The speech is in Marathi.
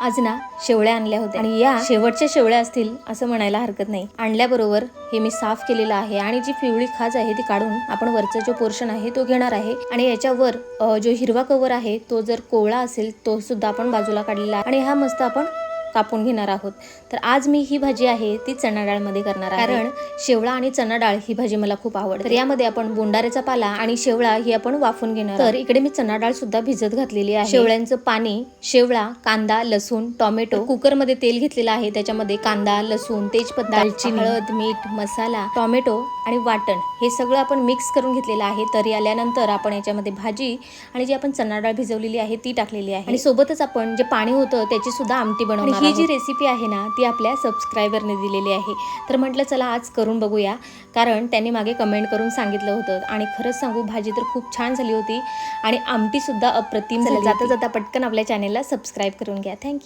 आज ना शेवळ्या आणल्या होत्या आणि या शेवटच्या शेवळ्या असतील असं म्हणायला हरकत नाही। आणल्याबरोबर हे मी साफ केलेलं आहे आणि जी पिवळी खाज आहे ती काढून आपण वरचा जो पोर्शन आहे तो घेणार आहे आणि याच्यावर जो हिरवा कवर आहे तो जर कोवळा असेल तो सुद्धा आपण बाजूला काढलेला आहे आणि हा मस्त आपण कापून घेणार आहोत। तर आज मी ही भाजी आहे ती चणा डाळ मध्ये करणार आहे, कारण शेवळा आणि चणा डाळ ही भाजी मला खूप आवडते। तर यामध्ये आपण बोंडाऱ्याचा पाला आणि शेवळा ही आपण वाफून घेणार। तर इकडे मी चणा डाळ सुद्धा भिजत घातलेली आहे। शेवळ्यांचं पाणी, शेवळा, कांदा, लसूण, टोमॅटो, कुकर मध्ये तेल घेतलेलं आहे, त्याच्यामध्ये कांदा, लसूण, तेजपत्ता, दालचिनी, हळद, मीठ, मसाला, टोमॅटो आणि वाटण हे सगळं आपण मिक्स करून घेतलेलं आहे। तरी आल्यानंतर आपण याच्यामध्ये भाजी आणि जी आपण चणा डाळ भिजवलेली आहे ती टाकलेली आहे आणि सोबतच आपण जे पाणी होतं त्याची सुद्धा आमटी बनवणार। ही जी रेसिपी आहे ना ती आपल्या सबस्क्रायबरने दिलेली आहे, तर म्हटलं चला आज करून बघूया, कारण त्यांनी मागे कमेंट करून सांगितलं होतं आणि खरंच सांगू भाजी तर खूप छान झाली होती आणि आमटी सुद्धा अप्रतिम झाली। जाता जाता पटकन आपल्या चॅनेलला सबस्क्राईब करून घ्या। थँक्यू।